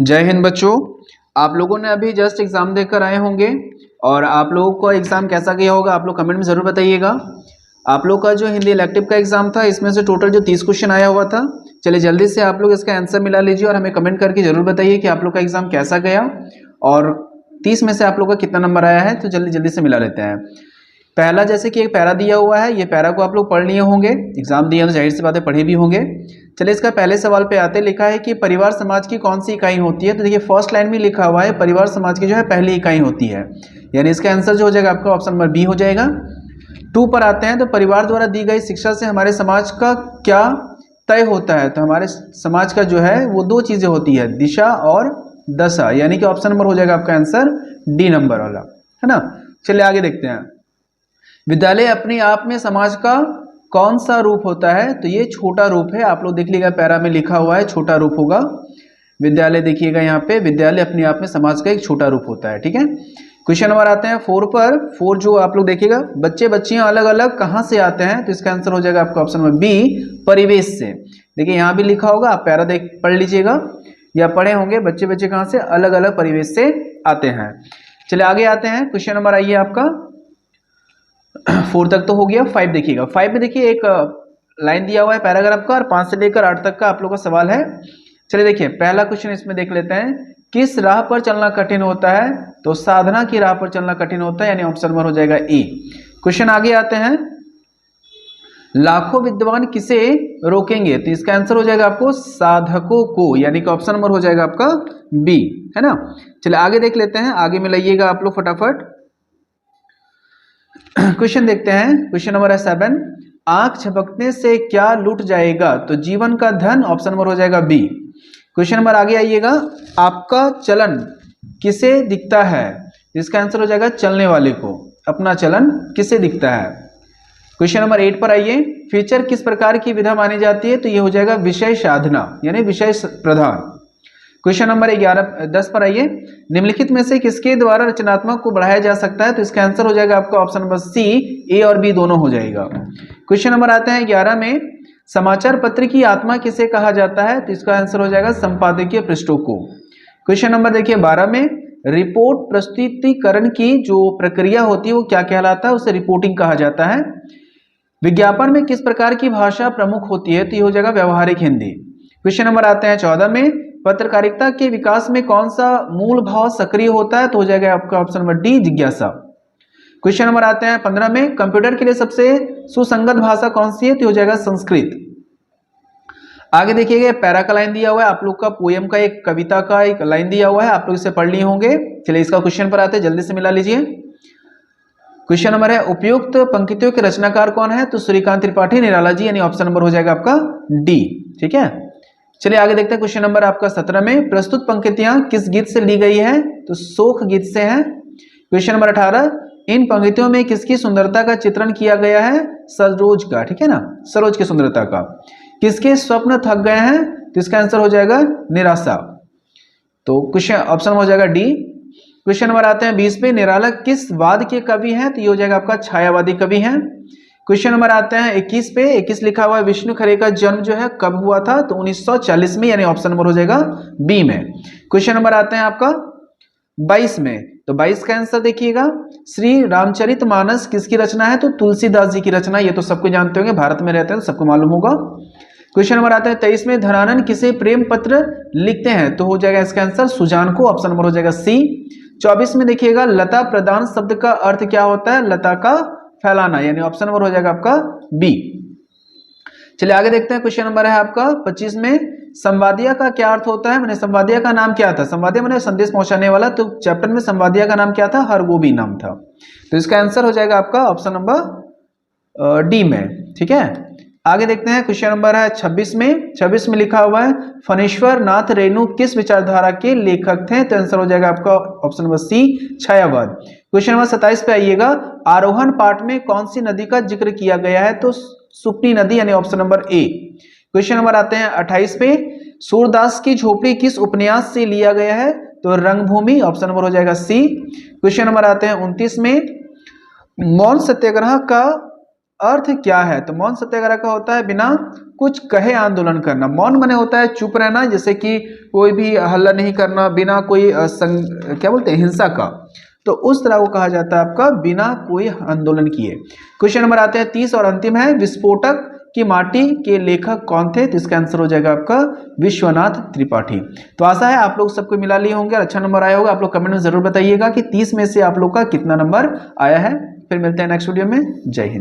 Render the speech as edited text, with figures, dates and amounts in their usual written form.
जय हिंद बच्चों। आप लोगों ने अभी जस्ट एग्ज़ाम देकर आए होंगे और आप लोगों को एग्ज़ाम कैसा गया होगा आप लोग कमेंट में ज़रूर बताइएगा। आप लोग का जो हिंदी इलेक्टिव का एग्ज़ाम था इसमें से टोटल जो 30 क्वेश्चन आया हुआ था, चलिए जल्दी से आप लोग इसका आंसर मिला लीजिए और हमें कमेंट करके ज़रूर बताइए कि आप लोग का एग्ज़ाम कैसा गया और 30 में से आप लोग का कितना नंबर आया है। तो जल्दी जल्दी से मिला लेते हैं। पहला जैसे कि एक पैरा दिया हुआ है, ये पैरा को आप लोग पढ़ लिए होंगे, एग्जाम दिए तो जाहिर सी बातें पढ़े भी होंगे। चलिए इसका पहले सवाल पे आते, लिखा है कि परिवार समाज की कौन सी इकाई होती है। तो देखिए फर्स्ट लाइन में लिखा हुआ है परिवार समाज की जो है पहली इकाई होती है, यानी इसका आंसर जो हो जाएगा आपका ऑप्शन नंबर बी हो जाएगा। 2 पर आते हैं, तो परिवार द्वारा दी गई शिक्षा से हमारे समाज का क्या तय होता है। तो हमारे समाज का जो है वो 2 चीजें होती है, दिशा और दशा, यानी कि ऑप्शन नंबर हो जाएगा आपका आंसर डी नंबर वाला, है ना। चलिए आगे देखते हैं। विद्यालय अपने आप में समाज का कौन सा रूप होता है। तो ये छोटा रूप है, आप लोग देख लीजिएगा पैरा में लिखा हुआ है छोटा रूप होगा विद्यालय। देखिएगा यहाँ पे विद्यालय अपने आप में समाज का एक छोटा रूप होता है, ठीक है। क्वेश्चन नंबर आते हैं 4 पर। 4 जो आप लोग देखिएगा, बच्चे बच्चियां अलग अलग कहाँ से आते हैं। तो इसका आंसर हो जाएगा आपका ऑप्शन नंबर बी, परिवेश से। देखिए यहाँ भी लिखा होगा, आप पैरा देख पढ़ लीजिएगा या पढ़े होंगे, बच्चे बच्चे कहाँ से अलग अलग परिवेश से आते हैं। चलिए आगे आते हैं। क्वेश्चन नंबर आइए आपका 4 तक तो हो गया। 5 देखिएगा। 5 में देखिए एक लाइन दिया हुआ है पैराग्राफ का और 5 से लेकर 8 तक का आप लोगों का सवाल है। चलिए देखिए पहला क्वेश्चन इसमें देख लेते हैं, किस राह पर चलना कठिन होता है। तो साधना की राह पर चलना कठिन होता है, यानी ऑप्शन नंबर हो जाएगा ए। क्वेश्चन आगे आते हैं, लाखों विद्वान किसे रोकेंगे। तो इसका आंसर हो जाएगा आपको साधकों को, यानी कि ऑप्शन नंबर हो जाएगा आपका बी, है ना। चलिए आगे देख लेते हैं, आगे में लाइएगा आप लोग फटाफट। क्वेश्चन देखते हैं। क्वेश्चन नंबर है 7, आंख झपकने से क्या लूट जाएगा। तो जीवन का धन, ऑप्शन नंबर हो जाएगा बी। क्वेश्चन नंबर आगे आइएगा, आपका चलन किसे दिखता है। इसका आंसर हो जाएगा चलने वाले को, अपना चलन किसे दिखता है। क्वेश्चन नंबर 8 पर आइए, फीचर किस प्रकार की विधा मानी जाती है। तो ये हो जाएगा विषय साधना, यानी विषय प्रधान। क्वेश्चन नंबर 10 पर आइए, निम्नलिखित में से किसके द्वारा रचनात्मक को बढ़ाया जा सकता है। तो इसका आंसर हो जाएगा आपका ऑप्शन नंबर सी, ए और बी दोनों हो जाएगा। क्वेश्चन नंबर आते हैं 11 में, समाचार पत्र की आत्मा किसे कहा जाता है। तो इसका आंसर हो जाएगा संपादकीय पृष्ठों को। क्वेश्चन नंबर देखिए 12 में, रिपोर्ट प्रस्तुतिकरण की जो प्रक्रिया होती है वो क्या कहलाता है, उसे रिपोर्टिंग कहा जाता है। विज्ञापन में किस प्रकार की भाषा प्रमुख होती है। तो ये हो जाएगा व्यवहारिक हिंदी। क्वेश्चन नंबर आते हैं 14 में, पत्रकारिता के विकास में कौन सा मूल भाव सक्रिय होता है। तो हो जाएगा आपका ऑप्शन नंबर डी, जिज्ञासा। क्वेश्चन नंबर आते हैं 15 में, कंप्यूटर के लिए सबसे सुसंगत भाषा कौन सी है। तो हो जाएगा संस्कृत। आगे देखिएगा पैरा का लाइन दिया हुआ है, आप लोग का पोएम का एक कविता का एक लाइन दिया हुआ है, आप लोग इसे पढ़ लिए होंगे। चलिए इसका क्वेश्चन पर आते हैं, जल्दी से मिला लीजिए। क्वेश्चन नंबर है, उपयुक्त पंक्तियों के रचनाकार कौन है। तो सूर्यकांत त्रिपाठी, निराला जी, यानी ऑप्शन नंबर हो जाएगा आपका डी, ठीक है। चलिए आगे देखते हैं। क्वेश्चन नंबर आपका 17 में, प्रस्तुत पंक्तियां किस गीत से ली गई है। तो शोक गीत से है। क्वेश्चन नंबर 18, इन पंक्तियों में किसकी सुंदरता का चित्रण किया गया है। सरोज का, ठीक है ना, सरोज की सुंदरता का। किसके स्वप्न थक गए हैं। तो इसका आंसर हो जाएगा निराशा। तो क्वेश्चन ऑप्शन हो जाएगा डी। क्वेश्चन नंबर आते हैं 20 पे, निराला किस वाद के कवि हैं। तो ये हो जाएगा आपका छायावादी कवि हैं। क्वेश्चन नंबर आते हैं 21 पे, 21 लिखा हुआ है, विष्णु खरे का जन्म जो है कब हुआ था। तो 1940 में, यानी ऑप्शन नंबर हो जाएगा बी में। क्वेश्चन नंबर आते हैं आपका 22 में। तो 22 का आंसर देखिएगा, श्री रामचरितमानस किसकी रचना है। तो तुलसीदास जी की रचना, ये तो सबको जानते होंगे, भारत में रहते हैं तो सबको मालूम होगा। क्वेश्चन नंबर आता है 23 में, धनानंद किसे प्रेम पत्र लिखते हैं। तो हो जाएगा इसका आंसर सुजान को, ऑप्शन नंबर हो जाएगा सी। 24 में देखिएगा, लता प्रदान शब्द का अर्थ क्या होता है। लता का फैलाना, यानी ऑप्शन नंबर हो जाएगा आपका बी। चलिए आगे देखते हैं। क्वेश्चन नंबर है आपका 25 में, संवादिया का क्या अर्थ होता है। मैंने संवादिया का नाम क्या था। संवादिया मैंने संदेश पहुंचाने वाला, तो चैप्टर में संवादिया का नाम क्या था, हरगोबी नाम था। तो इसका आंसर हो जाएगा आपका ऑप्शन नंबर डी में, ठीक है। आगे देखते हैं। क्वेश्चन नंबर है 26 में। 26 में लिखा हुआ है, फणीश्वर नाथ रेणु किस विचारधारा के लेखक थे। तो आंसर हो जाएगा आपका ऑप्शन नंबर सी, छायावाद। क्वेश्चन नंबर 27 पे आइएगा, आरोहण पाठ में कौन सी नदी का जिक्र किया गया है। तो सुप्नी नदी, यानी option number A. Question number आते हैं 28 पे, सूरदास की झोपड़ी किस उपन्यास से लिया गया है। तो रंगभूमि, ऑप्शन नंबर हो जाएगा सी। क्वेश्चन नंबर आते हैं 29 में, मौन सत्याग्रह का अर्थ क्या है? तो मौन सत्याग्रह का होता है बिना कुछ कहे आंदोलन करना। मौन माने होता है चुप रहना, जैसे कि कोई भी हल्ला नहीं करना, बिना कोई क्या बोलते हैं, हिंसा का, तो उस तरह को कहा जाता है आपका बिना कोई आंदोलन किए। क्वेश्चन नंबर आते हैं 30 और अंतिम है, विस्फोटक की माटी के लेखक कौन थे? तो इसका आंसर हो जाएगा आपका विश्वनाथ त्रिपाठी। तो आशा है आप लोग सबको मिला लिए होंगे और अच्छा नंबर आया होगा। आप लोग कमेंट में जरूर बताइएगा कि 30 में से आप लोग का कितना नंबर आया है। फिर मिलते हैं नेक्स्ट वीडियो में। जय हिंद।